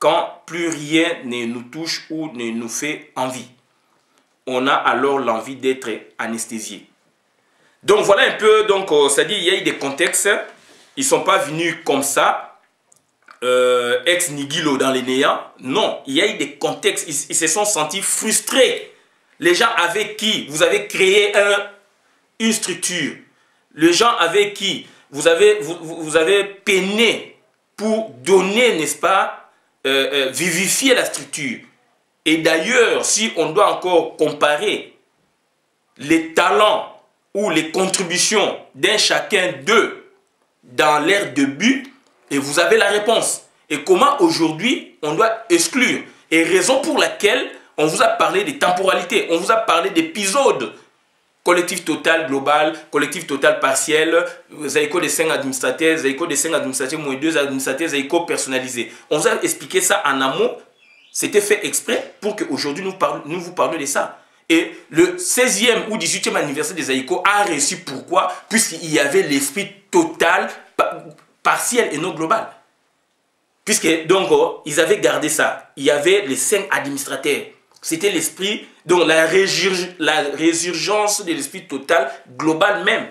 quand plus rien ne nous touche ou ne nous fait envie, on a alors l'envie d'être anesthésié. Donc voilà un peu, c'est-à-dire il y a eu des contextes, ils ne sont pas venus comme ça, ex nihilo dans les néants. Non, il y a eu des contextes, ils se sont sentis frustrés. Les gens avec qui vous avez créé une structure, les gens avec qui vous avez peiné pour donner, n'est-ce pas, vivifier la structure. Et d'ailleurs, si on doit encore comparer les talents ou les contributions d'un chacun d'eux dans l'air de but et vous avez la réponse. Et comment aujourd'hui on doit exclure. Et raison pour laquelle on vous a parlé des temporalités, on vous a parlé d'épisodes. Collectif total global, collectif total partiel, Zaïko de 5 administrateurs, Zaïko de 5 administrateurs moins 2 administrateurs, Zaïko personnalisé. On vous a expliqué ça en amont. C'était fait exprès pour qu'aujourd'hui nous vous parlions de ça. Et le 16e ou 18e anniversaire des Zaïko a réussi. Pourquoi? Puisqu'il y avait l'esprit total, partiel et non global. Puisque, donc, ils avaient gardé ça. Il y avait les 5 administrateurs. C'était l'esprit, donc la résurgence de l'esprit total, global même,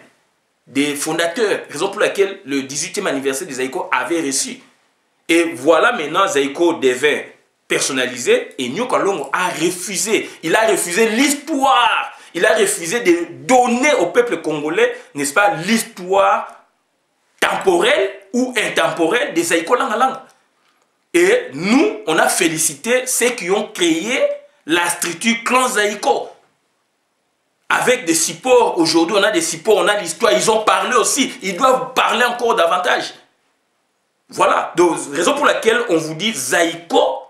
des fondateurs. Raison pour laquelle le 18e anniversaire des Zaïko avait reçu. Et voilà maintenant, Zaïko devint personnalisé et Nyoka Longo a refusé. Il a refusé l'histoire. Il a refusé de donner au peuple congolais, n'est-ce pas, l'histoire temporelle ou intemporelle des Zaïko Langalanga. Et nous, on a félicité ceux qui ont créé la structure clan Zaïko. Avec des supports, aujourd'hui on a des supports, on a l'histoire, ils ont parlé aussi, ils doivent parler encore davantage. Voilà, donc raison pour laquelle on vous dit Zaïko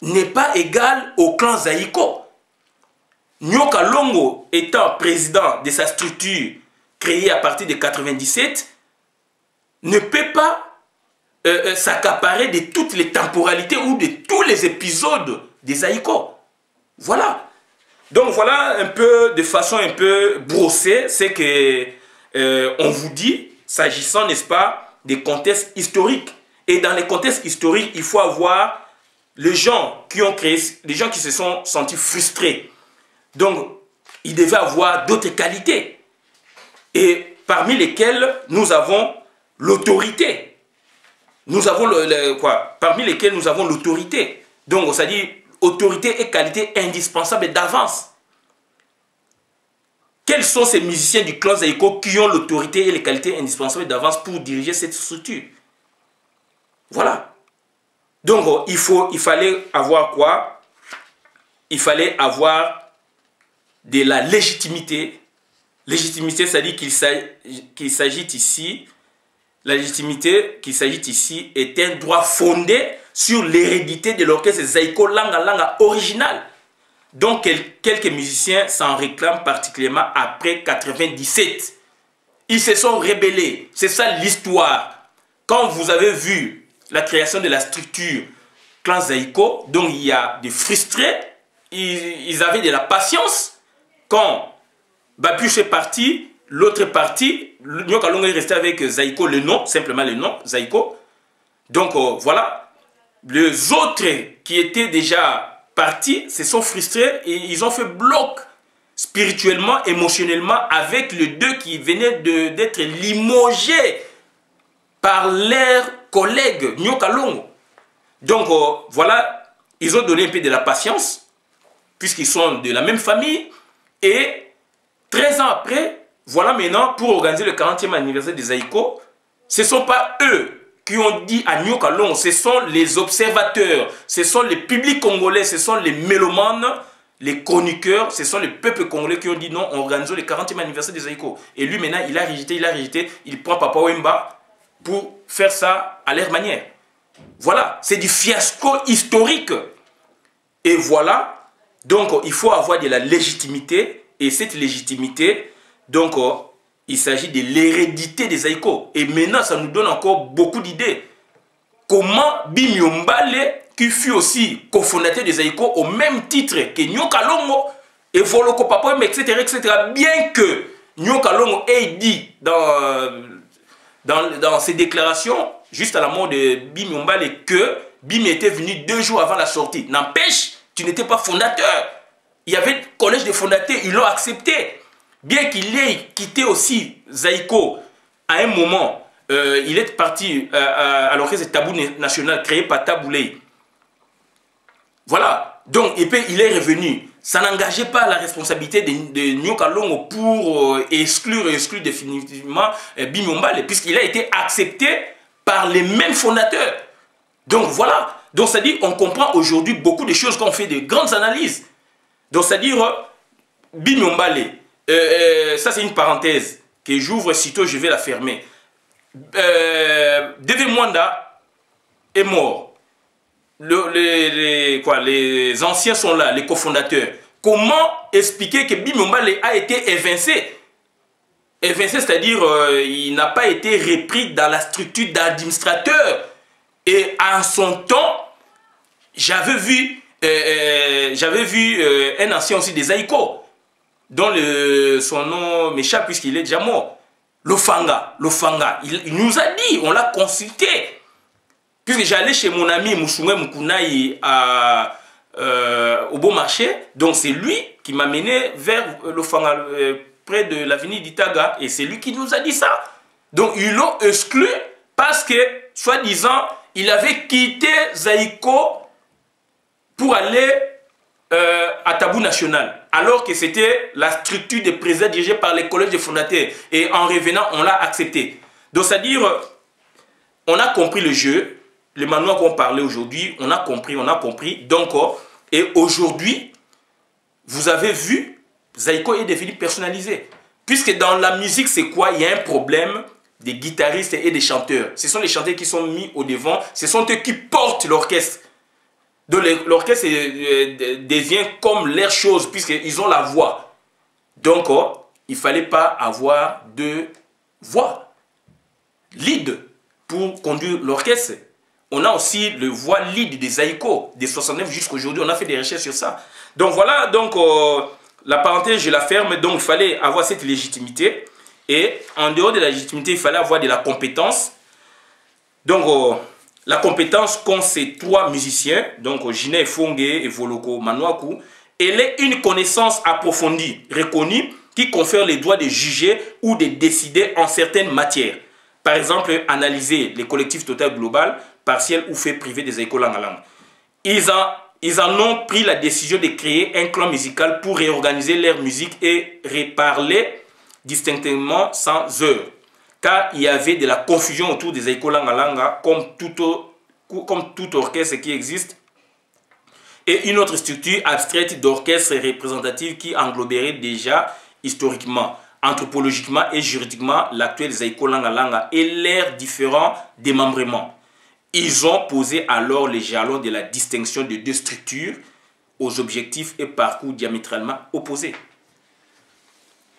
n'est pas égal au clan Zaïko. Nyoka Longo étant président de sa structure créée à partir de 97, ne peut pas s'accaparer de toutes les temporalités ou de tous les épisodes des Zaïko. Voilà. Donc voilà un peu, de façon un peu brossée, c'est que on vous dit, s'agissant, n'est-ce pas, des contextes historiques. Et dans les contextes historiques, il faut avoir les gens qui ont créé, les gens qui se sont sentis frustrés. Donc, ils devaient avoir d'autres qualités. Et parmi lesquelles nous avons l'autorité. Nous avons parmi lesquels nous avons l'autorité. Donc, c'est-à-dire autorité et qualité indispensables d'avance. Quels sont ces musiciens du clan Zaïko qui ont l'autorité et les qualités indispensables d'avance pour diriger cette structure? Voilà. Donc, il fallait avoir quoi? Il fallait avoir de la légitimité. Légitimité, c'est-à-dire qu'il s'agit ici. La légitimité qu'il s'agit ici est un droit fondé sur l'hérédité de l'orchestre Zaïko Langa Langa original. Donc quelques musiciens s'en réclament particulièrement après 97. Ils se sont rebellés. C'est ça l'histoire. Quand vous avez vu la création de la structure clan Zaïko, donc il y a des frustrés, ils avaient de la patience. Quand Babuch est parti, l'autre parti, Nyoka Longo est resté avec Zaïko, le nom, simplement le nom, Zaïko. Donc voilà, les autres qui étaient déjà partis se sont frustrés et ils ont fait bloc spirituellement, émotionnellement avec les deux qui venaient d'être limogés par leurs collègues Nyoka Longo. Donc voilà, ils ont donné un peu de la patience puisqu'ils sont de la même famille et 13 ans après, voilà maintenant, pour organiser le 40e anniversaire des Zaïko, ce ne sont pas eux qui ont dit à Nyoka Longo, ce sont les observateurs, ce sont les publics congolais, ce sont les mélomanes, les chroniqueurs, ce sont les peuples congolais qui ont dit non, on organise le 40e anniversaire des Zaïko. Et lui maintenant, il a rejeté, il prend Papa Wemba pour faire ça à leur manière. Voilà, c'est du fiasco historique. Et voilà, donc il faut avoir de la légitimité. Et cette légitimité, donc, il s'agit de l'hérédité des Zaïko. Et maintenant, ça nous donne encore beaucoup d'idées. Comment Bimyombale, qui fut aussi cofondateur des Zaïko, au même titre que Nyoka Longo, et Voloko Papa, etc., etc., bien que Nyoka Longo ait dit dans ses déclarations, juste à la mort de Bimyombale, que Bim était venu 2 jours avant la sortie. N'empêche, tu n'étais pas fondateur. Il y avait le collège des fondateurs, ils l'ont accepté. Bien qu'il ait quitté aussi Zaïko à un moment, il est parti à l'orchestre Tabou National créé par Taboulé. Voilà, donc il est revenu. Ça n'engageait pas la responsabilité de Nyoka Longo pour exclure définitivement Bimyombale, puisqu'il a été accepté par les mêmes fondateurs. Donc voilà, donc c'est-à-dire on comprend aujourd'hui beaucoup de choses quand on fait de grandes analyses. Donc c'est-à-dire Bimyombale, ça c'est une parenthèse que j'ouvre, sitôt je vais la fermer. David Mwanda est mort. Les anciens sont là, les cofondateurs. Comment expliquer que Bimombale a été évincé? Évincé, c'est-à-dire il n'a pas été repris dans la structure d'administrateur. Et en son temps, j'avais vu un ancien aussi des Aïko, dont son nom m'échappe puisqu'il est déjà mort. Lofanga. Il nous a dit, on l'a consulté. Puisque j'allais chez mon ami Mouchoumé Moukunaï au Beau Marché, donc c'est lui qui m'a mené vers Lofanga, près de l'avenue d'Itaga, et c'est lui qui nous a dit ça. Donc ils l'ont exclu parce que, soi-disant, il avait quitté Zaïko pour aller à Tabou National, alors que c'était la structure de président dirigée par les collèges des fondateurs. Et en revenant, on l'a accepté. Donc, c'est-à-dire, on a compris le jeu, les manuels qu'on parlait aujourd'hui, on a compris. Donc, et aujourd'hui, vous avez vu, Zaïko est devenu personnalisé. Puisque dans la musique, c'est quoi? Il y a un problème des guitaristes et des chanteurs. Ce sont les chanteurs qui sont mis au devant, ce sont eux qui portent l'orchestre. Donc l'orchestre devient comme leur chose, puisqu'ils ont la voix. Donc, il ne fallait pas avoir de voix lead pour conduire l'orchestre. On a aussi le voix lead des Aïko, des 69 jusqu'à aujourd'hui. On a fait des recherches sur ça. Donc voilà, donc, la parenthèse, je la ferme. Donc il fallait avoir cette légitimité. Et en dehors de la légitimité, il fallait avoir de la compétence. Donc, la compétence qu'ont ces trois musiciens, donc Gine Fongue et Voloko Manouakou, elle est une connaissance approfondie, reconnue, qui confère les droits de juger ou de décider en certaines matières. Par exemple, analyser les collectifs total global, partiel ou fait privé des écoles en langue. Ils en ont pris la décision de créer un clan musical pour réorganiser leur musique et reparler distinctement sans heure. Car il y avait de la confusion autour des écoles en langue, comme tout orchestre qui existe, et une autre structure abstraite d'orchestre représentative qui engloberait déjà historiquement, anthropologiquement et juridiquement l'actuel Zaïko Langa Langa et leurs différents démembrements. Ils ont posé alors les jalons de la distinction de deux structures aux objectifs et parcours diamétralement opposés.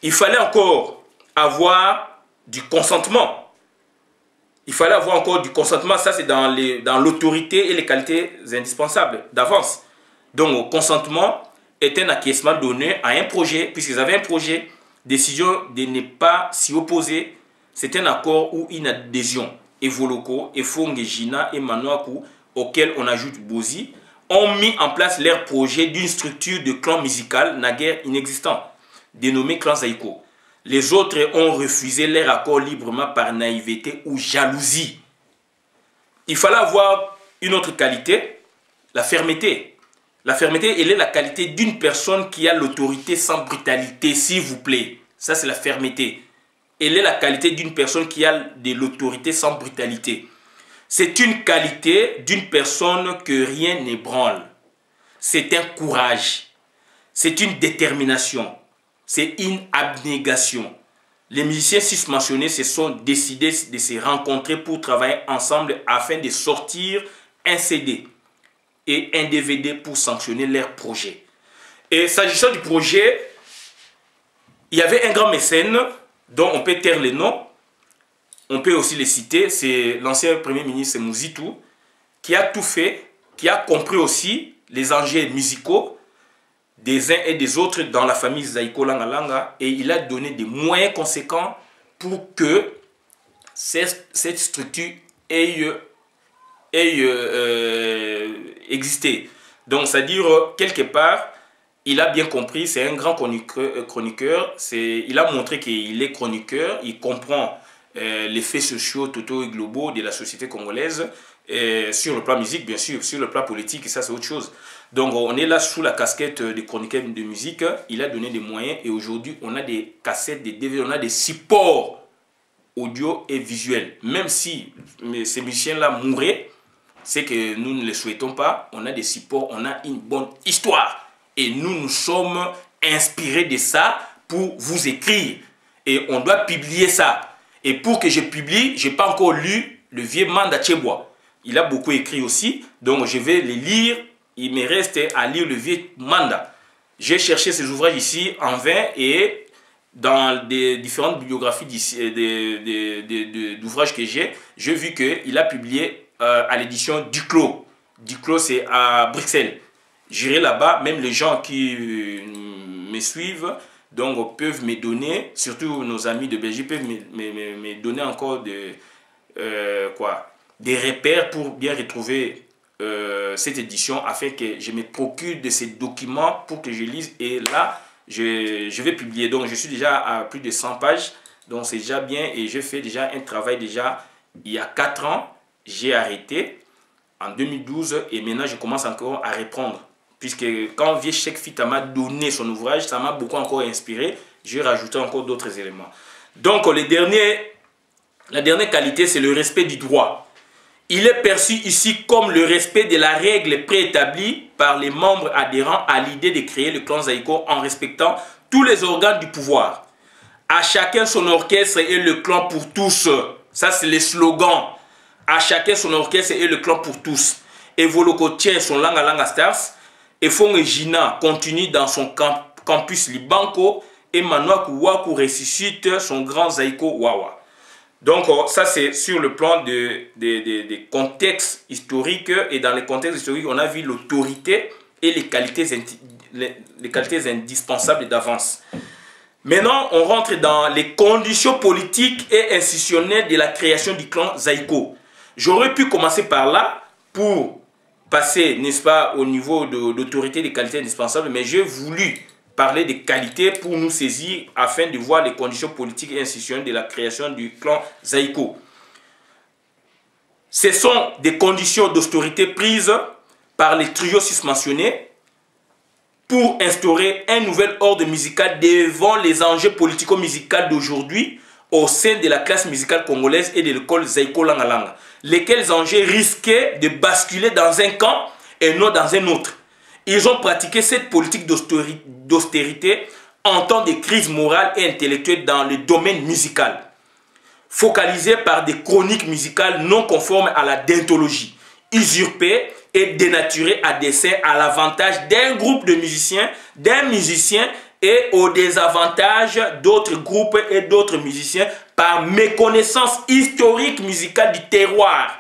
Il fallait encore avoir du consentement. Il fallait avoir encore du consentement, ça c'est dans l'autorité et les qualités indispensables d'avance. Donc le consentement est un acquiescement donné à un projet, puisqu'ils avaient un projet, décision de ne pas s'y opposer, c'est un accord ou une adhésion. Et Voloko, et Fongue, Gina et Manouakou, auquel on ajoute Bozi, ont mis en place leur projet d'une structure de clan musical naguère inexistant, dénommé clan Zaïko. Les autres ont refusé leur accord librement par naïveté ou jalousie. Il fallait avoir une autre qualité, la fermeté. La fermeté, elle est la qualité d'une personne qui a l'autorité sans brutalité, s'il vous plaît. Ça, c'est la fermeté. Elle est la qualité d'une personne qui a de l'autorité sans brutalité. C'est une qualité d'une personne que rien n'ébranle. C'est un courage. C'est une détermination. C'est une abnégation. Les musiciens susmentionnés se sont décidés de se rencontrer pour travailler ensemble afin de sortir un CD et un DVD pour sanctionner leur projet. Et s'agissant du projet, il y avait un grand mécène dont on peut taire les noms, on peut aussi les citer, c'est l'ancien premier ministre Mouzitou, qui a tout fait, qui a compris aussi les enjeux musicaux des uns et des autres dans la famille Zaïko Langa Langa, et il a donné des moyens conséquents pour que cette structure ait existé. Donc, c'est-à-dire, quelque part, il a bien compris, c'est un grand chroniqueur, il a montré qu'il est chroniqueur, il comprend les faits sociaux, totaux et globaux de la société congolaise, sur le plan musique, bien sûr, sur le plan politique, et ça c'est autre chose. Donc on est là sous la casquette de chroniqueur de musique, il a donné des moyens, et aujourd'hui on a des cassettes, des DVD, on a des supports audio et visuels. Même si ces musiciens-là mourraient, c'est que nous ne les souhaitons pas, on a des supports, on a une bonne histoire. Et nous nous sommes inspirés de ça pour vous écrire. Et on doit publier ça. Et pour que je publie, je n'ai pas encore lu le vieux Manda Tchebois. Il a beaucoup écrit aussi, donc je vais les lire. Il me reste à lire le vieux Manda. J'ai cherché ces ouvrages ici en vain et dans des différentes bibliographies d'ouvrages que j'ai vu qu'il a publié à l'édition Duclos. Duclos, c'est à Bruxelles. J'irai là-bas, même les gens qui me suivent donc, peuvent me donner, surtout nos amis de Belgique, peuvent me donner encore des repères pour bien retrouver cette édition afin que je me procure de ces documents pour que je lise. Et là, je vais publier. Donc, je suis déjà à plus de 100 pages. Donc, c'est déjà bien. Et je fais déjà un travail déjà il y a 4 ans. J'ai arrêté en 2012 et maintenant, je commence encore à reprendre. Puisque quand Vieux Cheikh Fita m'a donné son ouvrage, ça m'a beaucoup encore inspiré. J'ai rajouté encore d'autres éléments. Donc, la dernière qualité, c'est le respect du droit. Il est perçu ici comme le respect de la règle préétablie par les membres adhérents à l'idée de créer le clan Zaïko en respectant tous les organes du pouvoir. À chacun son orchestre et le clan pour tous. Ça, c'est le slogan. À chacun son orchestre et le clan pour tous. Et Voloko tient son Langa Langa Stars. Et Fong Gina continue dans son campus Libanco. Et Manoaku Waku ressuscite son grand Zaïko Wawa. Donc, ça, c'est sur le plan des contextes historiques. Et dans les contextes historiques, on a vu l'autorité et les qualités indispensables d'avance. Maintenant, on rentre dans les conditions politiques et institutionnelles de la création du clan Zaïko. J'aurais pu commencer par là pour passer, n'est-ce pas, au niveau de l'autorité des qualités indispensables, mais j'ai voulu parler des qualités pour nous saisir afin de voir les conditions politiques et institutionnelles de la création du clan Zaïko. Ce sont des conditions d'autorité prises par les trios susmentionnés pour instaurer un nouvel ordre musical devant les enjeux politico-musicaux d'aujourd'hui au sein de la classe musicale congolaise et de l'école Zaïko Langa Langa, lesquels enjeux risquaient de basculer dans un camp et non dans un autre. Ils ont pratiqué cette politique d'austérité en temps de crise morale et intellectuelle dans le domaine musical, focalisés par des chroniques musicales non conformes à la déontologie, usurpées et dénaturées à dessein à l'avantage d'un groupe de musiciens, d'un musicien et au désavantage d'autres groupes et d'autres musiciens par méconnaissance historique musicale du terroir,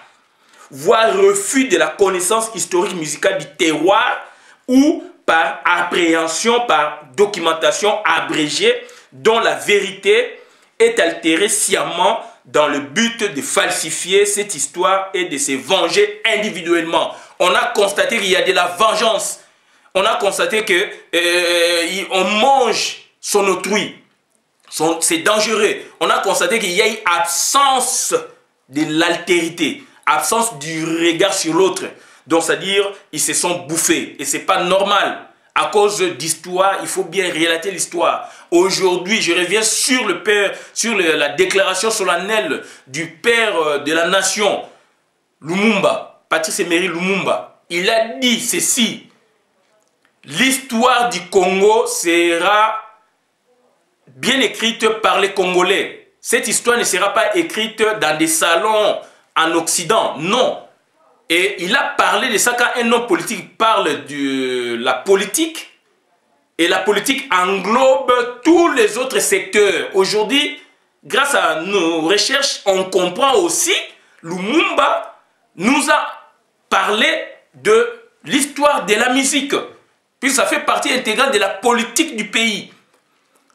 voire refus de la connaissance historique musicale du terroir, ou par appréhension, par documentation abrégée dont la vérité est altérée sciemment dans le but de falsifier cette histoire et de se venger individuellement. On a constaté qu'il y a de la vengeance. On a constaté que on mange son autrui. C'est dangereux. On a constaté qu'il y a une absence de l'altérité, absence du regard sur l'autre. Donc, c'est-à-dire, ils se sont bouffés. Et ce n'est pas normal. À cause d'histoire, il faut bien relater l'histoire. Aujourd'hui, je reviens sur la déclaration solennelle du père de la nation, Lumumba, Patrice Emery Lumumba. Il a dit ceci: l'histoire du Congo sera bien écrite par les Congolais. Cette histoire ne sera pas écrite dans des salons en Occident, non. Et il a parlé de ça quand un homme politique parle de la politique. Et la politique englobe tous les autres secteurs. Aujourd'hui, grâce à nos recherches, on comprend aussi, Lumumba nous a parlé de l'histoire de la musique. Puis ça fait partie intégrante de la politique du pays.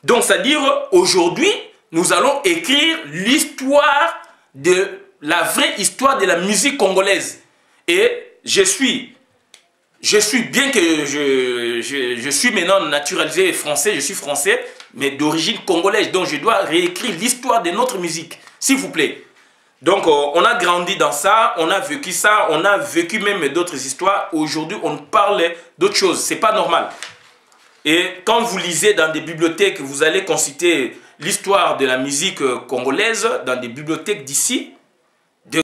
Donc, c'est-à-dire, aujourd'hui, nous allons écrire l'histoire de la vraie histoire de la musique congolaise. Et je suis bien que je suis maintenant naturalisé français, je suis français, mais d'origine congolaise. Donc je dois réécrire l'histoire de notre musique, s'il vous plaît. Donc on a grandi dans ça, on a vécu même d'autres histoires. Aujourd'hui, on parle d'autres choses, c'est pas normal. Et quand vous lisez dans des bibliothèques, vous allez consulter l'histoire de la musique congolaise, dans des bibliothèques d'ici,